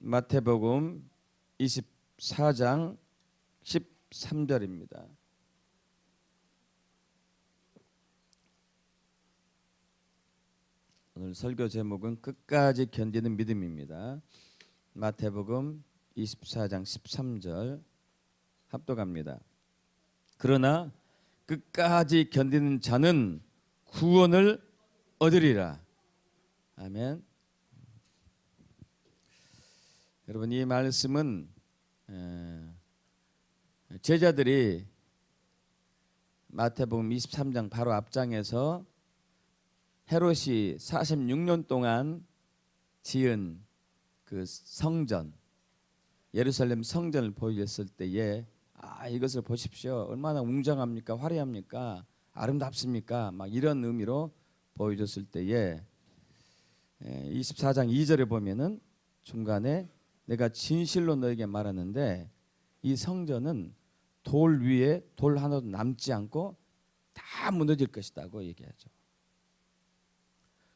마태복음 24장 13절입니다. 오늘 설교 제목은 끝까지 견디는 믿음입니다. 마태복음 24장 13절 합독합니다. 그러나 끝까지 견디는 자는 구원을 얻으리라. 아멘. 여러분, 이 말씀은 제자들이 마태복음 23장 바로 앞장에서 헤롯이 46년 동안 지은 그 성전, 예루살렘 성전을 보였을 때에 이것을 보십시오. 얼마나 웅장합니까? 화려합니까? 아름답습니까? 막 이런 의미로 보여줬을 때에 24장 2절에 보면은 중간에 내가 진실로 너에게 말하는데 이 성전은 돌 위에 돌 하나도 남지 않고 다 무너질 것이다고 얘기하죠.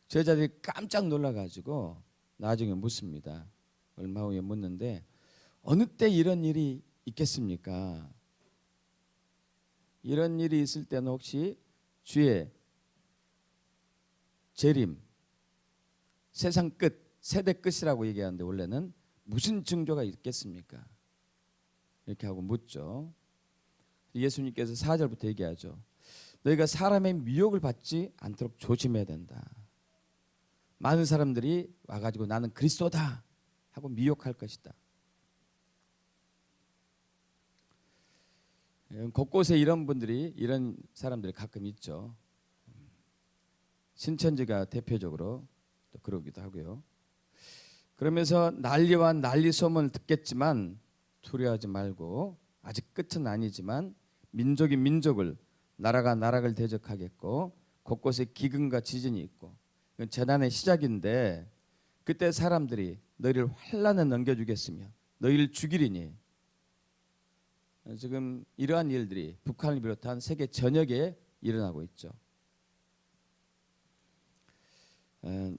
제자들이 깜짝 놀라가지고 나중에 묻습니다. 얼마 후에 묻는데 어느 때 이런 일이 있겠습니까? 이런 일이 있을 때는 혹시 주의 재림, 세상 끝, 세대 끝이라고 얘기하는데 원래는 무슨 징조가 있겠습니까? 이렇게 하고 묻죠. 예수님께서 4절부터 얘기하죠. 너희가 사람의 미혹을 받지 않도록 조심해야 된다. 많은 사람들이 와가지고 나는 그리스도다 하고 미혹할 것이다. 곳곳에 이런 분들이, 이런 사람들이 가끔 있죠. 신천지가 대표적으로 또 그러기도 하고요. 그러면서 난리와 난리 소문을 듣겠지만 두려워하지 말고, 아직 끝은 아니지만 민족이 민족을, 나라가 나라를 대적하겠고 곳곳에 기근과 지진이 있고 이건 재난의 시작인데 그때 사람들이 너희를 환난에 넘겨주겠으며 너희를 죽이리니. 지금 이러한 일들이 북한을 비롯한 세계 전역에 일어나고 있죠.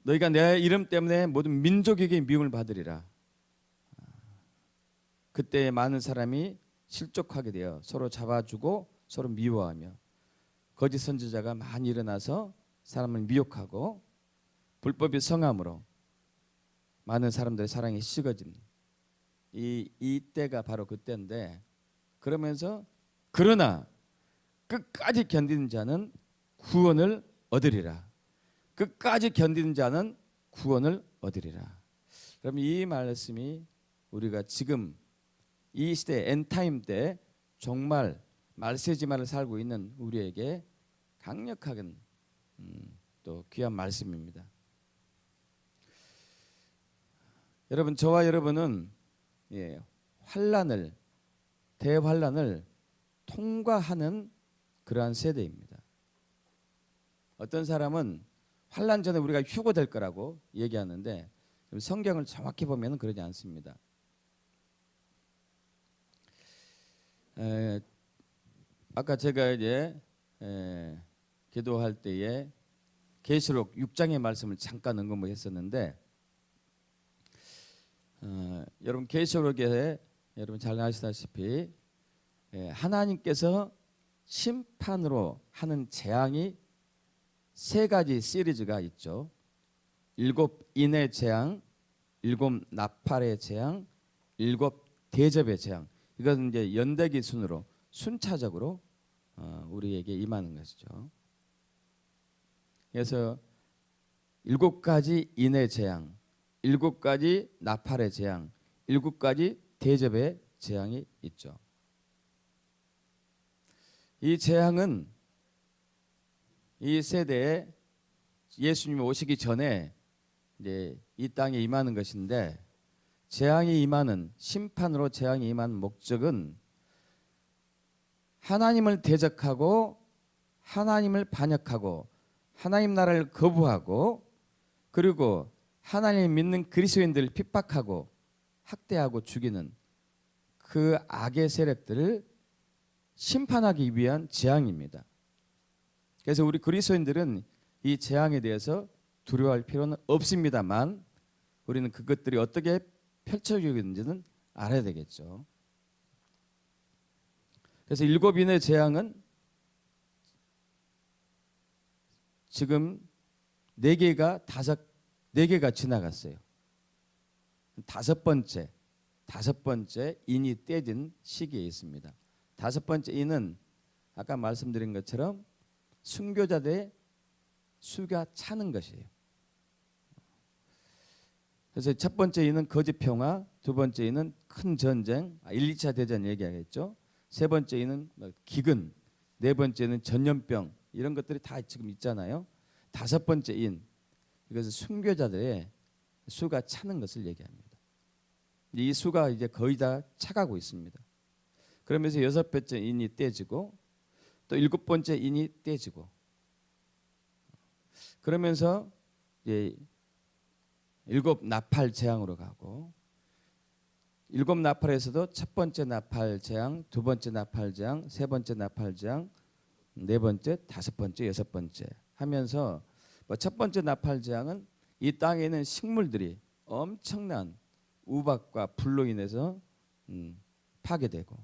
너희가 내 이름 때문에 모든 민족에게 미움을 받으리라. 그때 많은 사람이 실족하게 되어 서로 잡아주고 서로 미워하며 거짓 선지자가 많이 일어나서 사람을 미혹하고 불법의 성함으로 많은 사람들의 사랑이 식어집니다. 이 때가 바로 그때인데, 그러면서 그러나 끝까지 견디는 자는 구원을 얻으리라. 끝까지 견디는 자는 구원을 얻으리라. 그럼 이 말씀이 우리가 지금 이 시대 엔타임 때 정말 말세지만을 살고 있는 우리에게 강력하게 또 귀한 말씀입니다. 여러분, 저와 여러분은 환란을, 대환란을 통과하는 그러한 세대입니다. 어떤 사람은 환란 전에 우리가 휴거될 거라고 얘기하는데 성경을 정확히 보면 그러지 않습니다. 아까 제가 이제 기도할 때에 계시록 6장의 말씀을 잠깐 언급했었는데 여러분, 계시록에 여러분 잘 아시다시피 하나님께서 심판으로 하는 재앙이 세 가지 시리즈가 있죠. 7 인의 재앙, 7 나팔의 재앙, 7 대접의 재앙. 이것은 이제 연대기 순으로 순차적으로 우리에게 임하는 것이죠. 그래서 7가지 인의 재앙, 7가지 나팔의 재앙, 7가지 대접의 재앙이 있죠. 이 재앙은 이 세대에 예수님이 오시기 전에 이제 이 땅에 임하는 것인데, 재앙이 임하는, 심판으로 재앙이 임하는 목적은 하나님을 대적하고 하나님을 반역하고 하나님 나라를 거부하고 그리고 하나님 믿는 그리스도인들을 핍박하고 학대하고 죽이는 그 악의 세력들을 심판하기 위한 재앙입니다. 그래서 우리 그리스도인들은 이 재앙에 대해서 두려워할 필요는 없습니다만 우리는 그것들이 어떻게 펼쳐지고 있는지는 알아야 되겠죠. 그래서 7인의 재앙은 지금 4개가 지나갔어요. 다섯 번째 인이 떼진 시기에 있습니다. 5번째 인은 아까 말씀드린 것처럼 순교자들의 수가 차는 것이에요. 그래서 첫 번째 인은 거짓 평화, 두 번째 인은 큰 전쟁, 1, 2차 대전 얘기하겠죠. 세 번째 인은 기근, 네 번째는 전염병, 이런 것들이 다 지금 있잖아요. 5번째 인, 이것은 순교자들의 수가 차는 것을 얘기합니다. 이 수가 이제 거의 다 차가고 있습니다. 그러면서 6번째 인이 떼지고 또 7번째 인이 떼지고, 그러면서 이제 7 나팔 재앙으로 가고, 7 나팔에서도 첫 번째 나팔 재앙, 두 번째 나팔 재앙, 세 번째 나팔 재앙, 네 번째, 5번째, 6번째 하면서 첫 번째 나팔 재앙은 이 땅에 있는 식물들이 엄청난 우박과 불로 인해서 파괴되고,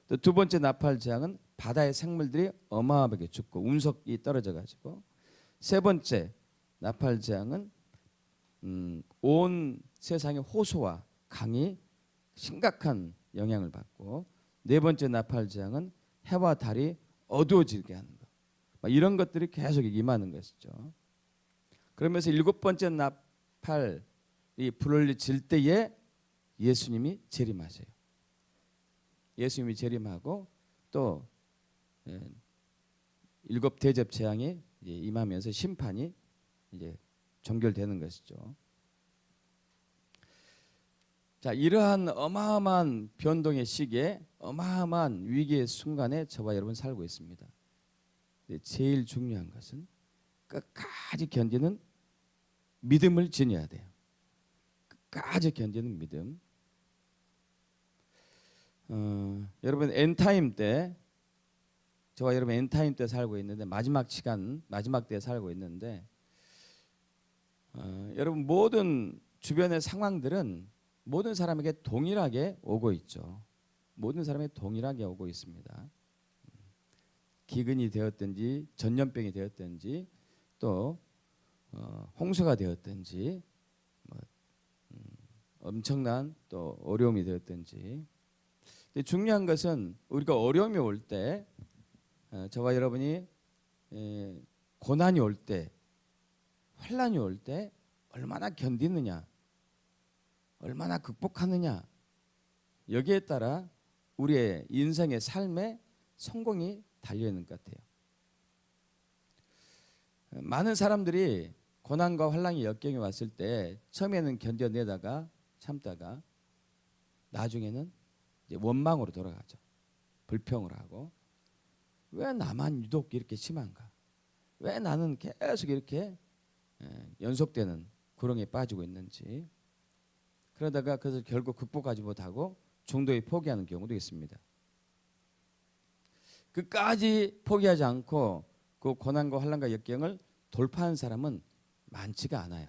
또 두 번째 나팔 재앙은 바다의 생물들이 어마어마하게 죽고 운석이 떨어져 가지고, 세 번째 나팔 재앙은 온 세상의 호수와 강이 심각한 영향을 받고, 네 번째 나팔 재앙은 해와 달이 어두워지게 하는 것, 이런 것들이 계속 임하는 것이죠. 그러면서 7번째 나팔이 불을 질 때에 예수님이 재림하세요. 예수님이 재림하고 또 7 대접 재앙이 임하면서 심판이 이제 종결되는 것이죠. 자, 이러한 어마어마한 변동의 시기에, 어마어마한 위기의 순간에 저와 여러분 살고 있습니다. 제일 중요한 것은 끝까지 견디는 믿음을 지녀야 돼요. 끝까지 견디는 믿음. 여러분 엔타임 때, 저와 여러분 엔타임 때 살고 있는데, 마지막 시간, 마지막 때에 살고 있는데, 여러분 모든 주변의 상황들은 모든 사람에게 동일하게 오고 있죠. 모든 사람에게 동일하게 오고 있습니다. 기근이 되었든지 전염병이 되었든지 또 홍수가 되었든지 엄청난 또 어려움이 되었든지. 근데 중요한 것은 우리가 어려움이 올 때, 저와 여러분이 고난이 올 때, 환난이 올 때 얼마나 견디느냐, 얼마나 극복하느냐, 여기에 따라 우리의 인생의 삶의 성공이 달려있는 것 같아요. 많은 사람들이 고난과 환난이 역경이 왔을 때 처음에는 견뎌내다가 참다가 나중에는 이제 원망으로 돌아가죠. 불평을 하고, 왜 나만 유독 이렇게 심한가? 왜 나는 계속 이렇게 연속되는 구렁이에 빠지고 있는지. 그러다가 그래서 결국 극복하지 못하고 중도에 포기하는 경우도 있습니다. 끝까지 포기하지 않고 그 고난과 환난과 역경을 돌파한 사람은 많지가 않아요.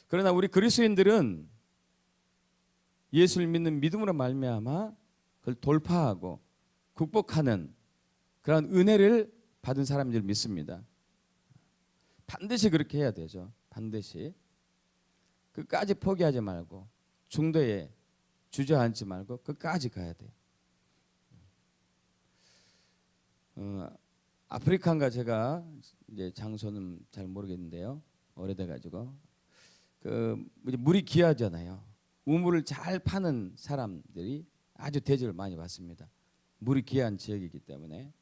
그러나 우리 그리스도인들은 예수를 믿는 믿음으로 말미암아 그걸 돌파하고 극복하는 그런 은혜를 받은 사람인 줄 믿습니다. 반드시 그렇게 해야 되죠. 반드시. 끝까지 포기하지 말고 중도에 주저앉지 말고 끝까지 가야 돼요. 아프리카인가, 제가 이제 장소는 잘 모르겠는데요. 오래돼 가지고 물이 귀하잖아요. 우물을 잘 파는 사람들이 아주 대접을 많이 받습니다. 물이 귀한 지역이기 때문에.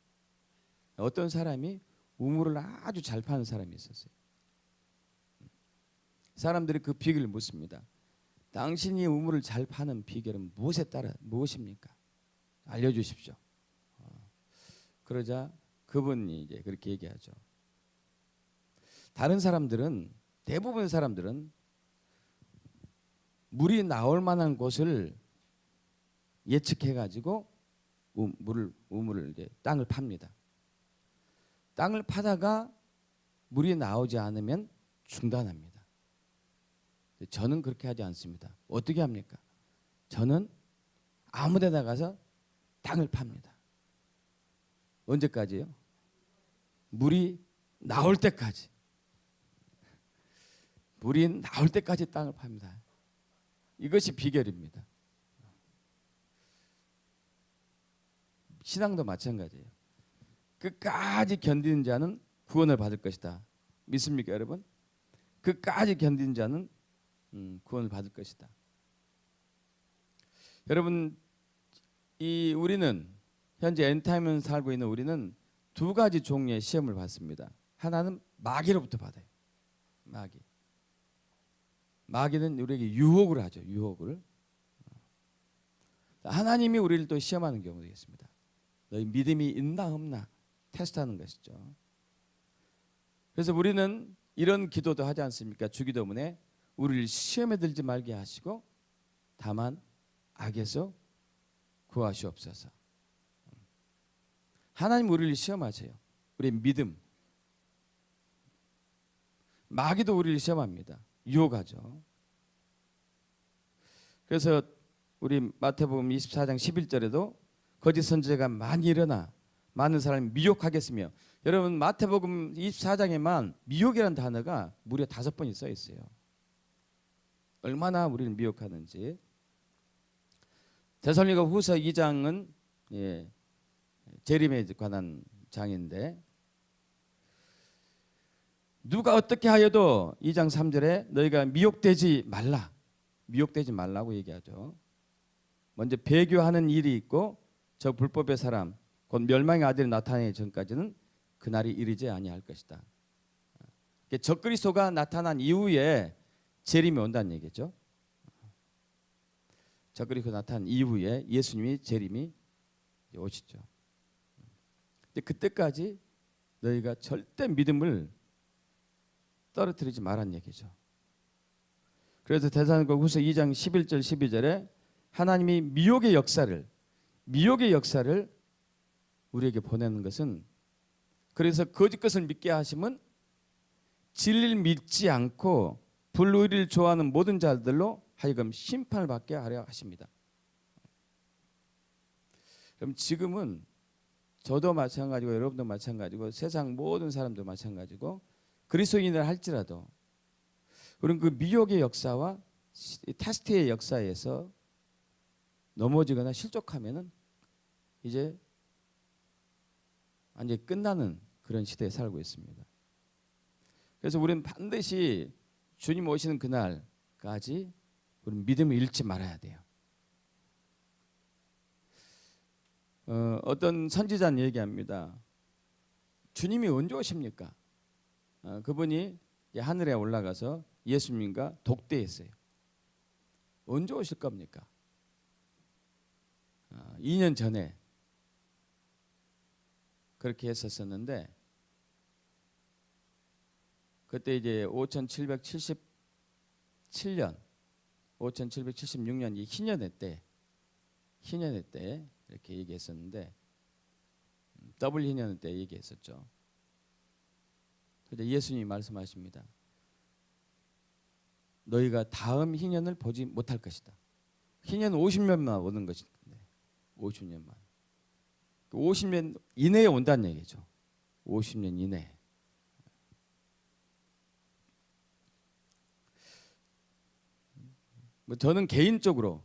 어떤 사람이 우물을 아주 잘 파는 사람이 있었어요. 사람들이 그 비결을 묻습니다. 당신이 우물을 잘 파는 비결은 무엇입니까? 알려주십시오. 그러자 그분이 이제 그렇게 얘기하죠. 다른 사람들은, 대부분 사람들은 물이 나올 만한 곳을 예측해 가지고 우물을 이제 땅을 팝니다. 땅을 파다가 물이 나오지 않으면 중단합니다. 저는 그렇게 하지 않습니다. 어떻게 합니까? 저는 아무 데나 가서 땅을 팝니다. 언제까지요? 물이 나올 때까지. 물이 나올 때까지 땅을 팝니다. 이것이 비결입니다. 신앙도 마찬가지예요. 끝까지 견디는 자는 구원을 받을 것이다. 믿습니까, 여러분? 끝까지 견디는 자는 구원을 받을 것이다. 여러분, 우리는 현재 엔타임을 살고 있는 우리는 두 가지 종류의 시험을 받습니다. 하나는 마귀로부터 받아요. 마귀는 우리에게 유혹을 하죠. 유혹을. 하나님이 우리를 또 시험하는 경우도 있습니다. 너희 믿음이 있나 없나 테스트하는 것이죠. 그래서 우리는 이런 기도도 하지 않습니까? 주기도문에 우리를 시험에 들지 말게 하시고 다만 악에서 구하시옵소서. 하나님 우리를 시험하세요. 우리의 믿음. 마귀도 우리를 시험합니다. 유혹하죠. 그래서 우리 마태복음 24장 11절에도 거짓 선지자가 많이 일어나 많은 사람이 미혹하겠으며, 여러분 마태복음 24장에만 미혹이라는 단어가 무려 5번이 써 있어요. 얼마나 우리를 미혹하는지. 데살로니가 후서 2장은 재림에 관한 장인데, 누가 어떻게 하여도 2장 3절에 너희가 미혹되지 말라고 얘기하죠. 먼저 배교하는 일이 있고 저 불법의 사람 곧 멸망의 아들이 나타나기 전까지는 그날이 이르지 아니할 것이다. 적그리스도가 나타난 이후에 재림이 온다는 얘기죠. 적그리스도 나타난 이후에 예수님이 재림이 오시죠. 근데 그때까지 너희가 절대 믿음을 떨어뜨리지 말란 얘기죠. 그래서 데살로니가 후서 2장 11절 12절에 하나님이 미혹의 역사를 우리에게 보내는 것은, 그래서 거짓 것을 믿게 하심은 진리를 믿지 않고 불의를 좋아하는 모든 자들로 하여금 심판을 받게 하려 하십니다. 그럼 지금은 저도 마찬가지고 여러분도 마찬가지고 세상 모든 사람도 마찬가지고 그리스도인을 할지라도 우리는 그 미혹의 역사와 테스트의 역사에서 넘어지거나 실족하면은 이제 완전히 끝나는 그런 시대에 살고 있습니다. 그래서 우리는 반드시 주님 오시는 그날까지 우리는 믿음을 잃지 말아야 돼요. 어떤 선지자는 얘기합니다. 주님이 언제 오십니까? 그분이 하늘에 올라가서 예수님과 독대했어요. 언제 오실 겁니까? 2년 전에 그렇게 했었었는데, 그때 이제 5776년 이 희년의 때 이렇게 얘기했었는데, 더블 희년의 때 얘기했었죠. 그래서 예수님이 말씀하십니다. 너희가 다음 희년을 보지 못할 것이다. 희년 50년만 오는 것인데 50년만. 50년 이내에 온다는 얘기죠. 50년 이내. 저는 개인적으로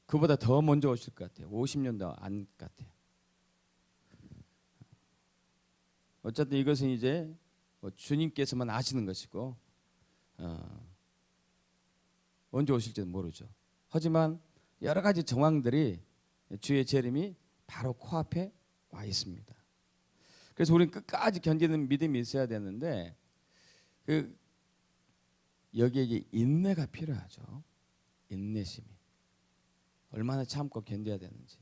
그보다 더 먼저 오실 것 같아요. 50년도 안 같아요. 어쨌든 이것은 이제 주님께서만 아시는 것이고 언제 오실지는 모르죠. 하지만 여러 가지 정황들이 주의 재림이 바로 코앞에 와 있습니다. 그래서 우리는 끝까지 견디는 믿음이 있어야 되는데 여기에 인내가 필요하죠. 인내심이 얼마나 참고 견뎌야 되는지.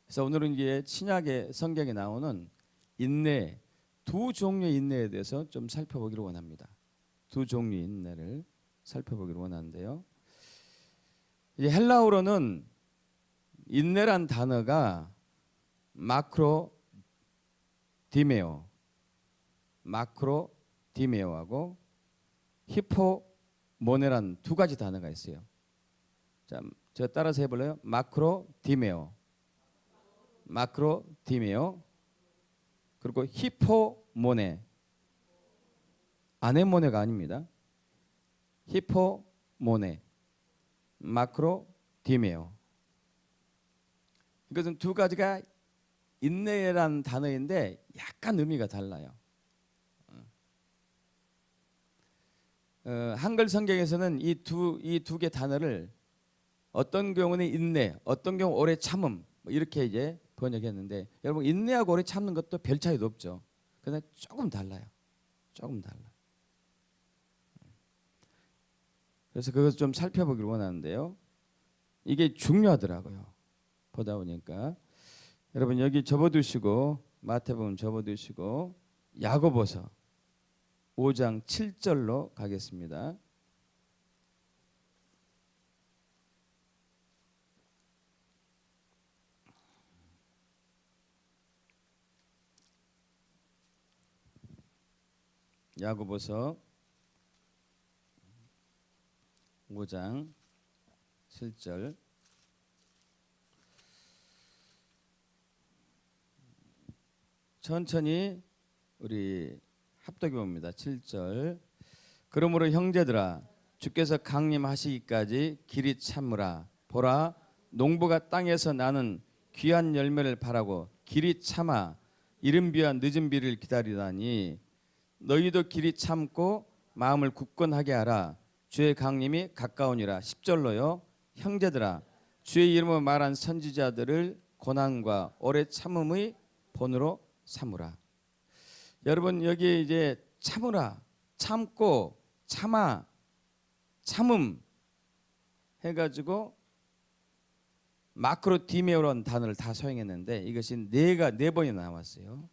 그래서 오늘은 이제 신약의 성경에 나오는 인내, 두 종류의 인내에 대해서 좀 살펴보기를 원합니다. 두 종류의 인내를 살펴보기를 원하는데요. 이제 헬라어로는 인내란 단어가 마크로 디메오, 디메오하고 히포모네란 두 가지 단어가 있어요. 자, 저 따라서 해볼래요? 마크로 디메오, 마크로 디메오, 그리고 히포모네, 아네모네가 아닙니다. 히포모네, 마크로 디메오. 이것은 두 가지가 인내란 단어인데 약간 의미가 달라요. 한글 성경에서는 이 두 개 단어를 어떤 경우는 인내, 어떤 경우 오래 참음 뭐 이렇게 이제 번역했는데, 여러분 인내하고 오래 참는 것도 별 차이도 없죠. 그런데 조금 달라요. 조금 달라. 그래서 그것을 좀 살펴보기를 원하는데요. 이게 중요하더라고요. 보다 보니까 여러분 여기 접어두시고, 마태복음 접어두시고 야고보서 5장 7절로 가겠습니다. 야고보서 5장 7절. 천천히 우리 합독해 봅니다. 7절. 그러므로 형제들아, 주께서 강림하시기까지 길이 참으라. 보라, 농부가 땅에서 나는 귀한 열매를 바라고 길이 참아 이른 비와 늦은 비를 기다리다니, 너희도 길이 참고 마음을 굳건하게 하라. 주의 강림이 가까우니라. 10절로요. 형제들아, 주의 이름으로 말한 선지자들을 고난과 오래 참음의 본으로 삼으라. 여러분 여기 이제 참으라, 참고, 참아, 참음 해가지고 마크로 디메오라는 단어를 다 사용했는데 이것이 네 번이나 나왔어요.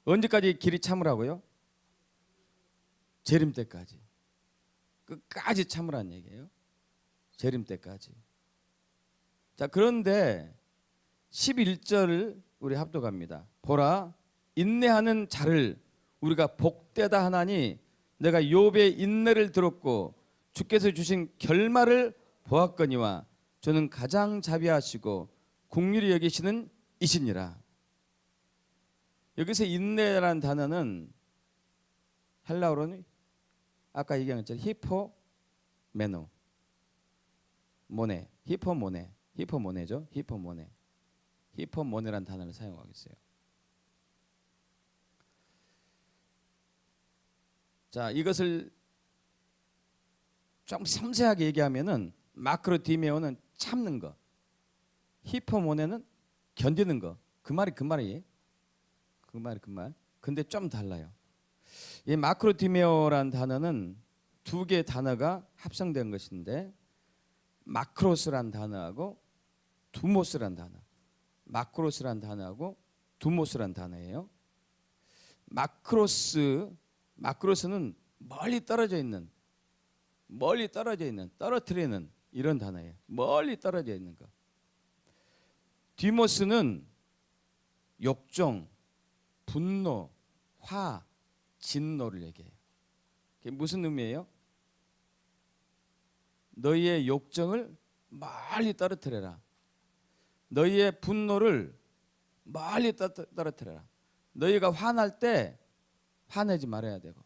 언제까지 길이 참으라고요? 재림 때까지. 끝까지 참으라는 얘기예요. 재림 때까지. 자, 그런데 11절을 우리 합독합니다. 보라, 인내하는 자를 우리가 복되다 하나니, 내가 욥의 인내를 들었고 주께서 주신 결말을 보았거니와 저는 가장 자비하시고 긍휼히 여기시는 이시니라. 여기서 인내라는 단어는 헬라어로는 아까 얘기한 것처럼 히포메노, 모네, 히포모네죠. 히포모네라는 단어를 사용하고 있어요. 자, 이것을 좀 섬세하게 얘기하면은 마크로 디메오는 참는 거, 히포모네는 견디는 거. 그 말이에요. 그 말. 근데 좀 달라요. 이 마크로 디메오라는 단어는 두 개의 단어가 합성된 것인데, 마크로스라는 단어하고 두모스라는 단어, 마크로스라는 단어하고 두모스라는 단어예요. 마크로스는 멀리 떨어져 있는, 떨어뜨리는 이런 단어예요. 멀리 떨어져 있는 거. 디모스는 욕정, 분노, 화, 진노를 얘기해요. 그게 무슨 의미예요? 너희의 욕정을 멀리 떨어뜨려라. 너희의 분노를 멀리 떨어뜨려라. 너희가 화날 때 화내지 말아야 되고,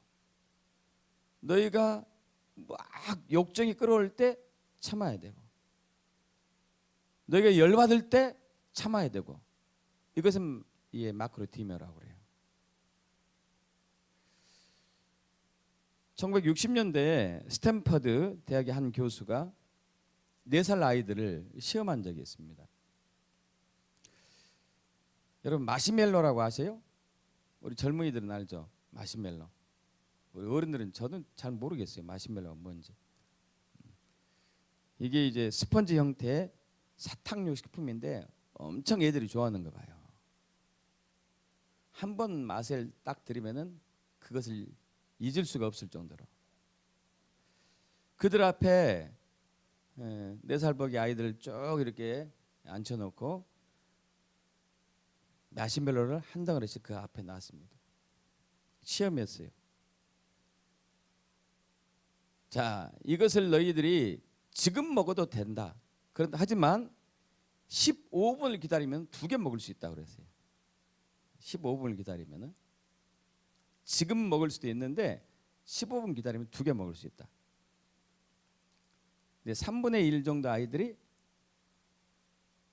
너희가 막 욕정이 끌어올 때 참아야 되고, 너희가 열받을 때 참아야 되고, 이것은 이 마크로 디메오라고 그래요. 1960년대에 스탠퍼드 대학의 한 교수가 4살 아이들을 시험한 적이 있습니다. 여러분 마시멜로라고 아세요? 우리 젊은이들은 알죠? 마시멜로. 우리 어른들은, 저는 잘 모르겠어요. 마시멜로가 뭔지. 이게 이제 스펀지 형태의 사탕류 식품인데 엄청 애들이 좋아하는 거 봐요. 한 번 맛을 딱 들이면은 그것을 잊을 수가 없을 정도로. 그들 앞에 4살 먹이 아이들을 쭉 이렇게 앉혀놓고 마시멜로를 한 덩어리씩 그 앞에 놨습니다. 시험이었어요. 자, 이것을 너희들이 지금 먹어도 된다. 그런데 하지만 15분을 기다리면 2개 먹을 수 있다 그랬어요. 15분을 기다리면은 지금 먹을 수도 있는데 15분 기다리면 2개 먹을 수 있다. 근데 3분의 1 정도 아이들이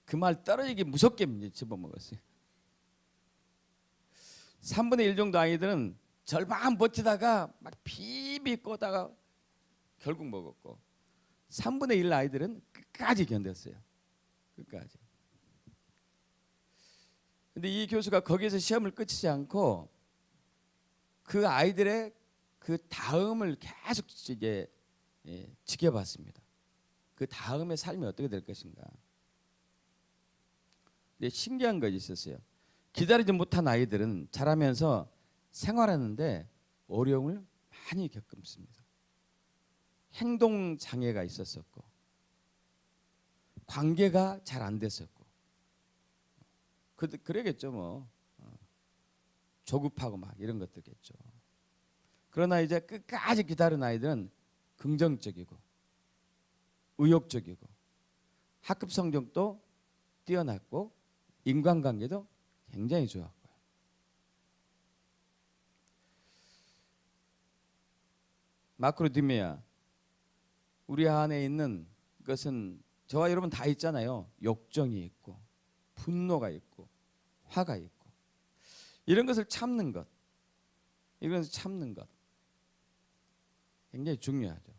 그 말 떨어지기 무섭게 집어먹었어요. 3분의 1 정도 아이들은 절반 버티다가 막 비비 꼬다가 결국 먹었고, 3분의 1 아이들은 끝까지 견뎠어요. 끝까지. 근데 이 교수가 거기에서 시험을 끝이지 않고 그 아이들의 그 다음을 계속 이제 지켜봤습니다. 그 다음의 삶이 어떻게 될 것인가. 근데 신기한 것이 있었어요. 기다리지 못한 아이들은 자라면서 생활하는데 어려움을 많이 겪습니다. 행동 장애가 있었었고, 관계가 잘 안 됐었고, 그러겠죠 뭐. 조급하고 막 이런 것들겠죠. 그러나 이제 끝까지 기다린 아이들은 긍정적이고 의욕적이고 학급 성적도 뛰어났고 인간관계도 굉장히 좋았고요. 마크로디메아, 우리 안에 있는 것은 저와 여러분 다 있잖아요. 욕정이 있고 분노가 있고 화가 있고, 이런 것을 참는 것, 이런 것을 참는 것 굉장히 중요하죠.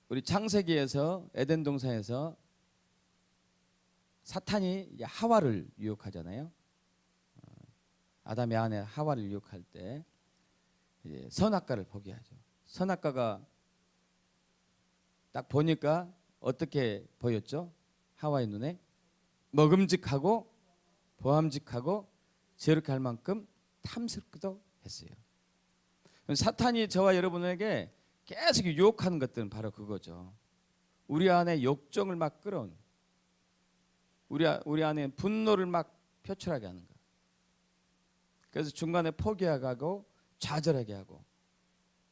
우리 창세기에서 에덴 동산에서 사탄이 하와를 유혹하잖아요. 아담의 아내 하와를 유혹할 때 선악과를 포기하죠. 선악과가 딱 보니까 어떻게 보였죠? 하와의 눈에 먹음직하고 보암직하고 죄롭게 할 만큼 탐스럽기도 했어요. 사탄이 저와 여러분에게 계속 유혹하는 것들은 바로 그거죠. 우리 안에 욕정을 막 끌어온, 우리 안에 분노를 막 표출하게 하는 것. 그래서 중간에 포기하고 좌절하게 하고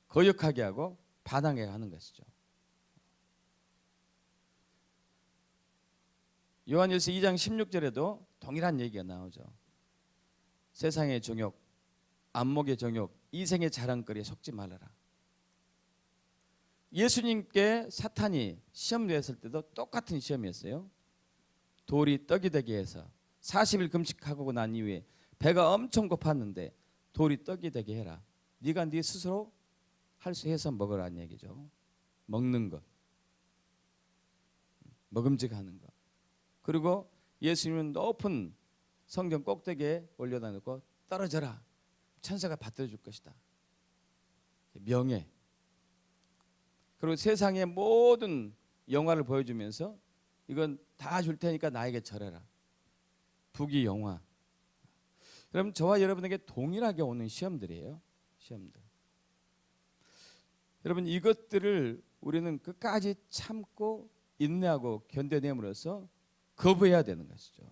거역하게 하고 반항하게 하는 것이죠. 요한일서 2장 16절에도 동일한 얘기가 나오죠. 세상의 정욕, 안목의 정욕, 이생의 자랑거리에 속지 말아라. 예수님께 사탄이 시험 냈을 때도 똑같은 시험이었어요. 돌이 떡이 되게 해서 40일 금식하고 난 이후에 배가 엄청 고팠는데 돌이 떡이 되게 해라. 네가 네 스스로 할 수 해서 먹으라는 얘기죠. 먹는 것, 먹음직하는 것. 그리고 예수님은 높은 성전 꼭대기에 올려다 놓고 떨어져라. 천사가 받들어 줄 것이다. 명예. 그리고 세상의 모든 영화를 보여주면서 이건 다 줄 테니까 나에게 절해라. 부귀 영화. 그럼 저와 여러분에게 동일하게 오는 시험들이에요. 시험들. 여러분, 이것들을 우리는 끝까지 참고 인내하고 견뎌냄으로써 거부해야 되는 것이죠.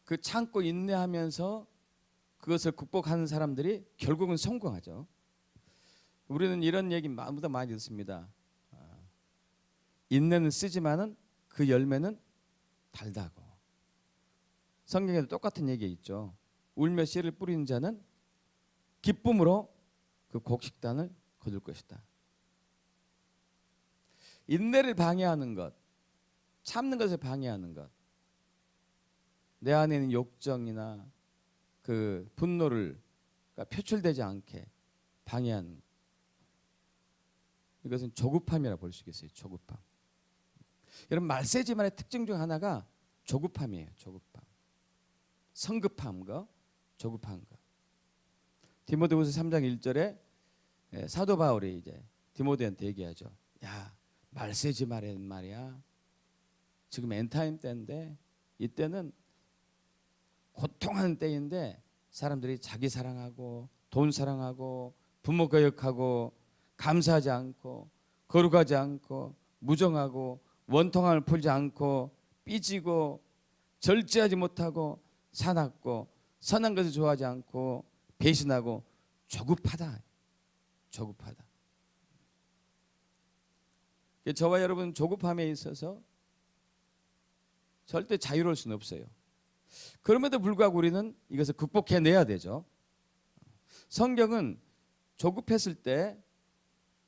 그 참고 인내하면서 그것을 극복하는 사람들이 결국은 성공하죠. 우리는 이런 얘기 마음보다 많이 듣습니다. 인내는 쓰지만은 그 열매는 달다고. 성경에도 똑같은 얘기 있죠. 울며 씨를 뿌리는 자는 기쁨으로 그 곡식단을 거둘 것이다. 인내를 방해하는 것, 참는 것을 방해하는 것, 내 안에 있는 욕정이나 그 분노를 표출되지 않게 방해하는 것. 이것은 조급함이라 볼 수 있겠어요. 조급함. 여러분, 말세지만의 특징 중 하나가 조급함이에요. 조급함. 성급한 거, 조급한 거. 디모데후서 3장 1절에 사도 바울이 이제 디모데한테 얘기하죠. 야, 말세지 말란 말이야. 지금 엔타임 때인데 이때는 고통하는 때인데 사람들이 자기 사랑하고 돈 사랑하고 부모 거역하고 감사하지 않고 거룩하지 않고 무정하고 원통함을 풀지 않고 삐지고 절제하지 못하고 사납고 선한 것을 좋아하지 않고 배신하고 조급하다. 조급하다. 저와 여러분 조급함에 있어서 절대 자유로울 수는 없어요. 그럼에도 불구하고 우리는 이것을 극복해내야 되죠. 성경은 조급했을 때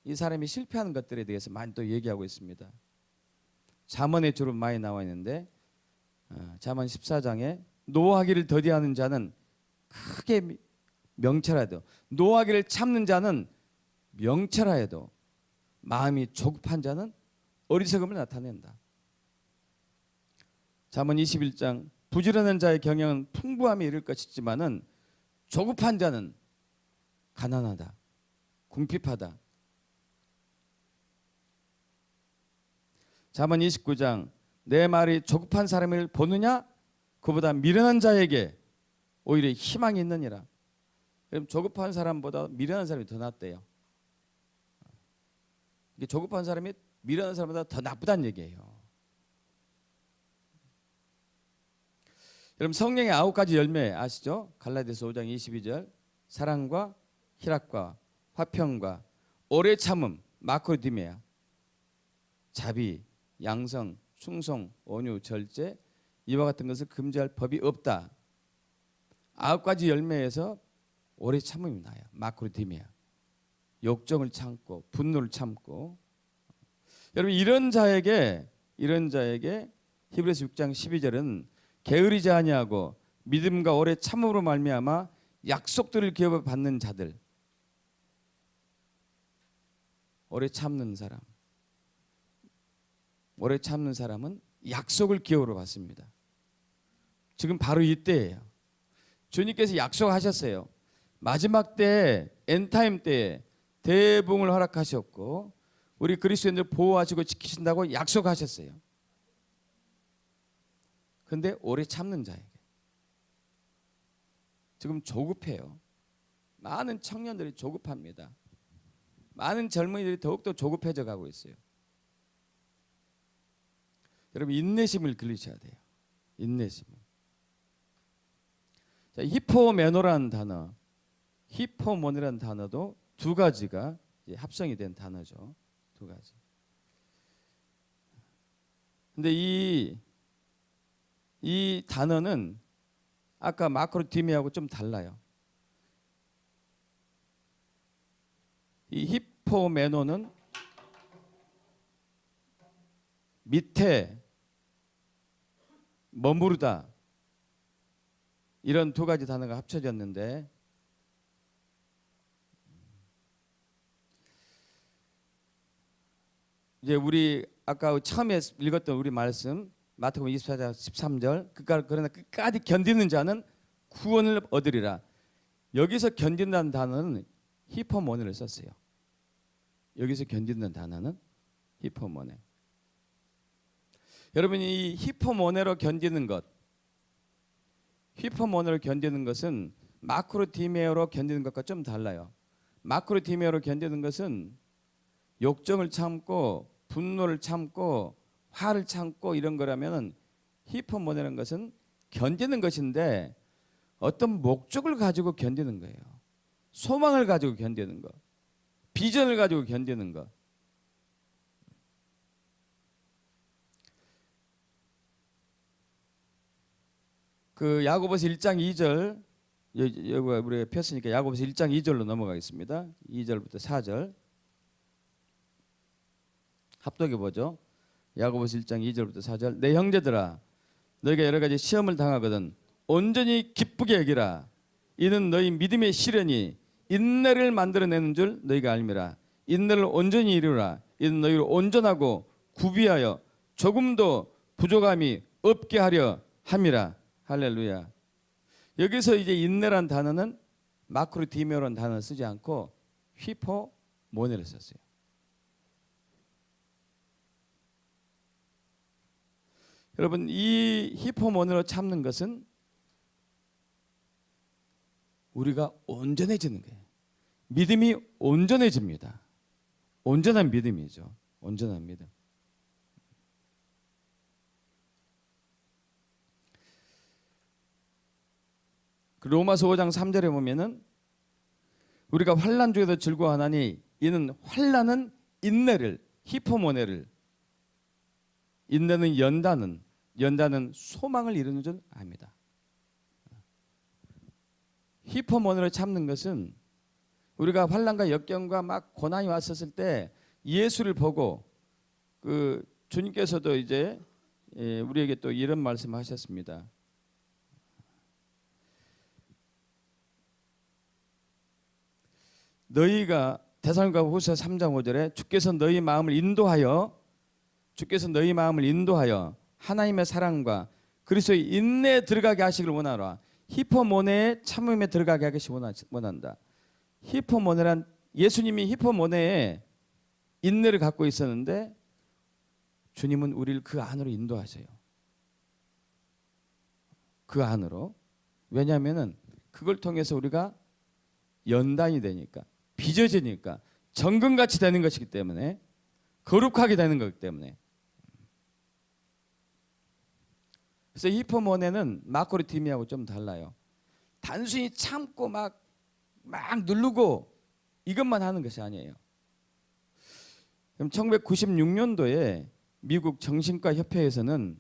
이 사람이 실패하는 것들에 대해서 많이 또 얘기하고 있습니다. 잠언에 주로 많이 나와 있는데 잠언 14장에 노하기를 더디하는 자는 크게 명철하여도 노하기를 참는 자는 명철하여도 마음이 조급한 자는 어리석음을 나타낸다. 잠언 21장 부지런한 자의 경영은 풍부함에 이를 것이지만은 조급한 자는 가난하다, 궁핍하다. 잠언 29장 내 말이 조급한 사람을 보느냐 그보다 미련한 자에게 오히려 희망이 있느니라. 그럼 조급한 사람보다 미련한 사람이 더 낫대요. 이게 조급한 사람이 미련한 사람보다 더 나쁘다는 얘기예요. 여러분 성령의 9가지 열매 아시죠? 갈라디아서 5장 22절 사랑과 희락과 화평과 오래 참음 마크로디메아 자비 양성 충성 온유 절제 이와 같은 것을 금지할 법이 없다. 9가지 열매에서 오래 참음이 나요. 마크로디메아 욕정을 참고 분노를 참고. 여러분 이런 자에게 히브리서 6장 12절은 게으르지 아니하고 믿음과 오래 참음으로 말미암아 약속들을 기업에 받는 자들. 오래 참는 사람. 오래 참는 사람은 약속을 기업으로 받습니다. 지금 바로 이때예요. 주님께서 약속하셨어요. 마지막 때 엔타임 때에 대붕을 허락하셨고 우리 그리스도인들 보호하시고 지키신다고 약속하셨어요. 근데 오래 참는 자에게 지금 조급해요. 많은 청년들이 조급합니다. 많은 젊은이들이 더욱더 조급해져 가고 있어요. 여러분 인내심을 기르셔야 돼요. 인내심을. 자, 히포메노라는 단어, 히포모네라는 단어도 두 가지가 이제 합성이 된 단어죠. 두 가지. 근데 이 단어는 아까 마크로디메아하고 좀 달라요. 이 히포메노는 밑에 머무르다 이런 두 가지 단어가 합쳐졌는데 이제 우리 아까 처음에 읽었던 우리 말씀 마태복음 24장 13절 그러나 끝까지 견디는 자는 구원을 얻으리라. 여기서 견딘다는 단어는 히포모네를 썼어요. 여기서 견딘다는 단어는 히포모네. 여러분이 이 히포모네로 견디는 것, 히포모네로 견디는 것은 마크로디메오로 견디는 것과 좀 달라요. 마크로디메오로 견디는 것은 욕정을 참고 분노를 참고 화를 참고 이런 거라면 히포모네라는 것은 견디는 것인데 어떤 목적을 가지고 견디는 거예요. 소망을 가지고 견디는 것, 비전을 가지고 견디는 것. 그 야고보서 1장 2절 여기 우리가 폈으니까 야고보서 1장 2절로 넘어가겠습니다. 2절부터 4절 합독해 보죠. 야고보서 1장 2절부터 4절 내 형제들아 너희가 여러 가지 시험을 당하거든 온전히 기쁘게 여기라. 이는 너희 믿음의 시련이 인내를 만들어내는 줄 너희가 알미라. 인내를 온전히 이루라. 이는 너희를 온전하고 구비하여 조금도 부족함이 없게 하려 함이라. 할렐루야. 여기서 이제 인내란 단어는 마크로디메오라는 단어를 쓰지 않고 히포모네를 썼어요. 여러분 이 히포모네로 참는 것은 우리가 온전해지는 거예요. 믿음이 온전해집니다. 온전한 믿음이죠. 온전한 믿음. 그 로마서 5장 3절에 보면은 우리가 환난 중에도 즐거워하나니 이는 환난은 인내를, 히포모네를, 인내는 연다는 소망을 이루는 줄 압니다. 히포모네를 참는 것은 우리가 환난과 역경과 막 고난이 왔었을 때 예수를 보고 그 주님께서도 이제 우리에게 또 이런 말씀하셨습니다. 너희가 데살로니가후서 3장 5절에 주께서 너희 마음을 인도하여 하나님의 사랑과 그리스도의 인내에 들어가게 하시길 원하노라. 히포모네의 참음에 들어가게 하기 원한다. 히포모네란 예수님이 히포모네에 인내를 갖고 있었는데 주님은 우리를 그 안으로 인도하세요. 그 안으로. 왜냐하면은 그걸 통해서 우리가 연단이 되니까, 빚어지니까, 정금같이 되는 것이기 때문에, 거룩하게 되는 것이기 때문에. 그래서 히포모네는 마코리티미하고 좀 달라요. 단순히 참고 막 누르고 이것만 하는 것이 아니에요. 그럼 1996년도에 미국 정신과 협회에서는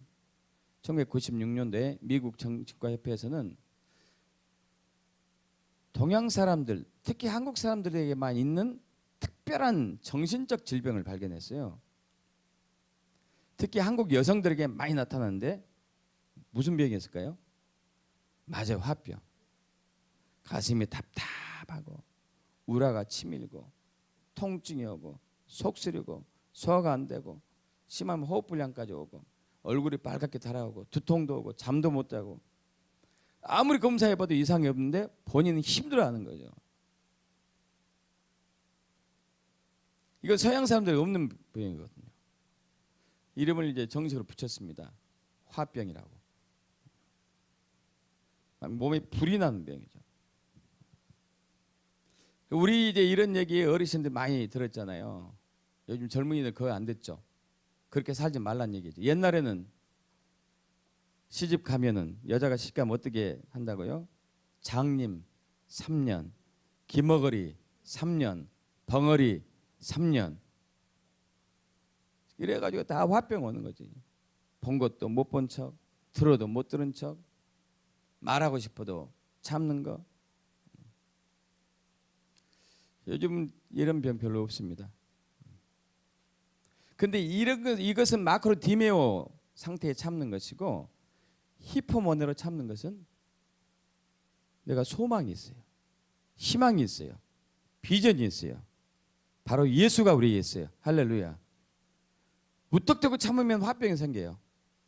동양 사람들, 특히 한국 사람들에게만 있는 특별한 정신적 질병을 발견했어요. 특히 한국 여성들에게 많이 나타나는데 무슨 병이었을까요? 맞아요, 화병. 가슴이 답답하고 우라가 치밀고 통증이 오고 속 쓰리고 소화가 안 되고 심하면 호흡불량까지 오고 얼굴이 빨갛게 달아오고 두통도 오고 잠도 못 자고 아무리 검사해봐도 이상이 없는데 본인은 힘들어하는 거죠. 이건 서양 사람들이 없는 병이거든요. 이름을 이제 정식으로 붙였습니다. 화병이라고. 몸에 불이 나는 병이죠. 우리 이제 이런 얘기 어르신들 많이 들었잖아요. 요즘 젊은이들 거의 안 듣죠. 그렇게 살지 말란 얘기죠. 옛날에는 시집 가면은 여자가 시집 가면 어떻게 한다고요? 장님 3년, 기머거리 3년, 벙어리 3년. 이래가지고 다 화병 오는 거지. 본 것도 못 본 척, 들어도 못 들은 척, 말하고 싶어도 참는 거. 요즘 이런 병 별로 없습니다. 근데 이것은 마크로디메오 상태에 참는 것이고 히포모네로 참는 것은 내가 소망이 있어요. 희망이 있어요. 비전이 있어요. 바로 예수가 우리에 있어요. 할렐루야. 무턱대고 참으면 화병이 생겨요.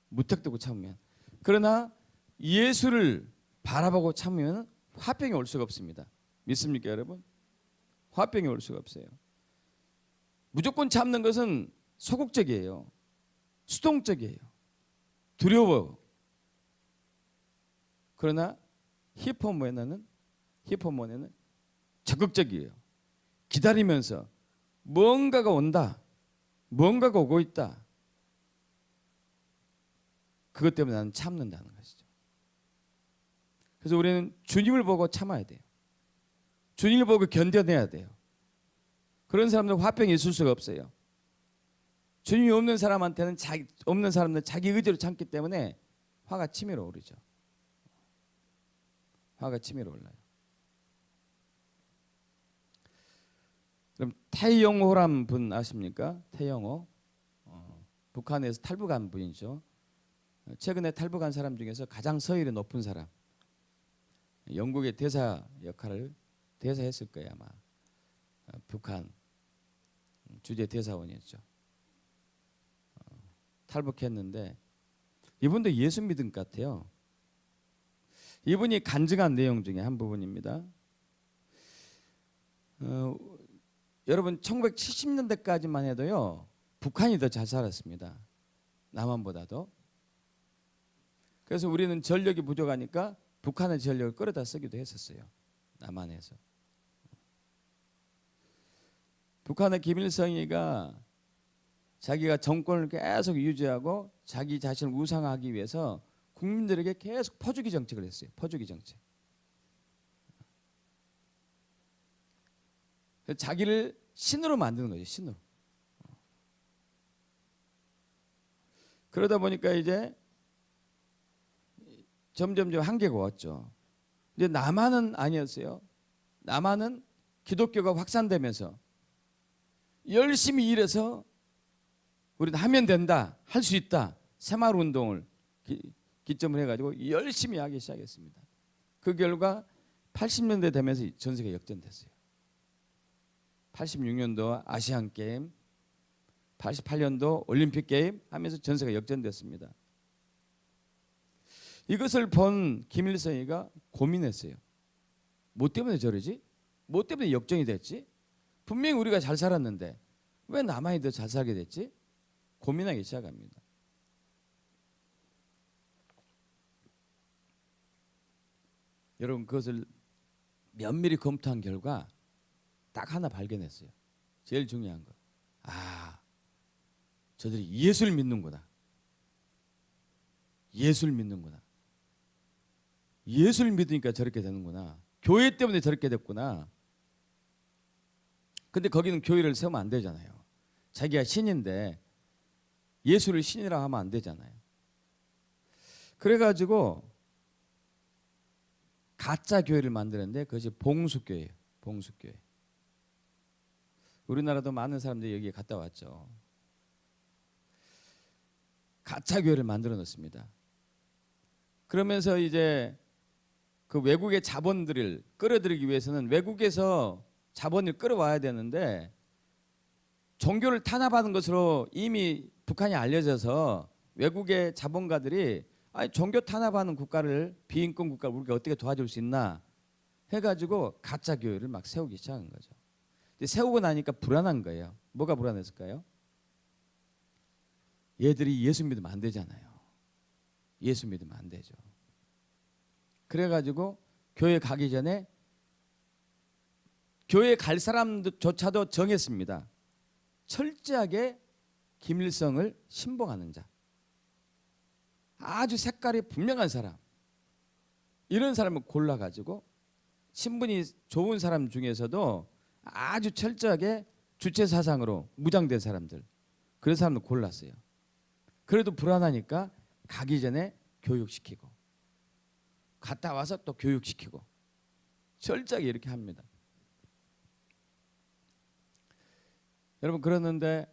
무턱대고 참으면. 그러나 예수를 바라보고 참으면 화병이 올 수가 없습니다. 믿습니까, 여러분? 화병이 올 수가 없어요. 무조건 참는 것은 소극적이에요. 수동적이에요. 두려워. 그러나 히포모네는 적극적이에요. 기다리면서 뭔가가 온다. 뭔가가 오고 있다. 그것 때문에 나는 참는다는 것이죠. 그래서 우리는 주님을 보고 참아야 돼요. 주님을 보고 견뎌내야 돼요. 그런 사람들은 화병이 있을 수가 없어요. 주님이 없는 사람한테는 없는 사람들은 자기 의지로 참기 때문에 화가 치밀어 오르죠. 화가 치밀어 올라요. 그럼 태영호란 분 아십니까? 태영호. 북한에서 탈북한 분이죠. 최근에 탈북한 사람 중에서 가장 서열이 높은 사람. 영국의 대사 역할을 대사했을 거예요 아마. 북한 주재 대사원이었죠. 탈북했는데 이분도 예수 믿은 것 같아요. 이분이 간증한 내용 중에 한 부분입니다. 여러분 1970년대까지만 해도요 북한이 더 잘 살았습니다. 남한보다도. 그래서 우리는 전력이 부족하니까 북한의 전력을 끌어다 쓰기도 했었어요. 남한에서. 북한의 김일성이가 자기가 정권을 계속 유지하고 자기 자신을 우상화하기 위해서 국민들에게 계속 퍼주기 정책을 했어요. 퍼주기 정책. 자기를 신으로 만드는 거죠. 신으로. 그러다 보니까 이제 점점점 한계가 왔죠. 근데 남한은 아니었어요. 남한은 기독교가 확산되면서 열심히 일해서 우리는 하면 된다, 할 수 있다, 새마을 운동을 기점을 해가지고 열심히 하기 시작했습니다. 그 결과 80년대 되면서 전 세계 역전됐어요. 86년도 아시안 게임, 88년도 올림픽 게임 하면서 전 세계가 역전됐습니다. 이것을 본 김일성이가 고민했어요. 뭐 때문에 저러지? 뭐 때문에 역전이 됐지? 분명히 우리가 잘 살았는데 왜 남한이 더 잘 살게 됐지? 고민하기 시작합니다. 여러분, 그것을 면밀히 검토한 결과 딱 하나 발견했어요. 제일 중요한 거. 저들이 예수를 믿는구나. 예수를 믿는구나. 예수를 믿으니까 저렇게 되는구나. 교회 때문에 저렇게 됐구나. 근데 거기는 교회를 세우면 안 되잖아요. 자기가 신인데 예수를 신이라 하면 안 되잖아요. 그래가지고 가짜 교회를 만드는데 그것이 봉수교회예요. 봉수교회. 우리나라도 많은 사람들이 여기에 갔다 왔죠. 가짜 교회를 만들어 놓습니다. 그러면서 이제 그 외국의 자본들을 끌어들이기 위해서는 외국에서 자본을 끌어와야 되는데 종교를 탄압하는 것으로 이미 북한이 알려져서 외국의 자본가들이 종교 탄압하는 국가를, 비인권 국가를 우리가 어떻게 도와줄 수 있나 해가지고 가짜 교회를 막 세우기 시작한 거죠. 세우고 나니까 불안한 거예요. 뭐가 불안했을까요? 얘들이 예수 믿으면 안 되잖아요. 예수 믿으면 안 되죠. 그래가지고 교회 가기 전에 교회 갈 사람조차도 정했습니다. 철저하게 김일성을 신봉하는 자, 아주 색깔이 분명한 사람, 이런 사람을 골라가지고 신분이 좋은 사람 중에서도 아주 철저하게 주체 사상으로 무장된 사람들, 그런 사람을 골랐어요. 그래도 불안하니까 가기 전에 교육시키고 갔다 와서 또 교육시키고 철저하게 이렇게 합니다. 여러분, 그러는데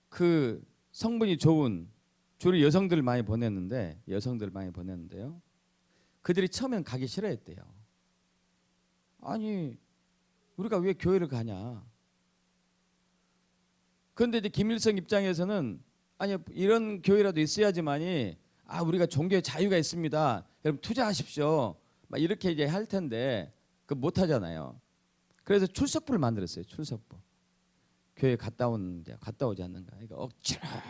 그 성분이 좋은 주로 여성들을 많이 보냈는데요. 그들이 처음엔 가기 싫어했대요. 아니, 우리가 왜 교회를 가냐? 그런데 이제 김일성 입장에서는 아니, 이런 교회라도 있어야지만이 우리가 종교의 자유가 있습니다. 여러분 투자하십시오. 막 이렇게 이제 할 텐데 그 못 하잖아요. 그래서 출석부를 만들었어요. 출석부. 교회 갔다 오는데 갔다 오지 않는가. 그러니까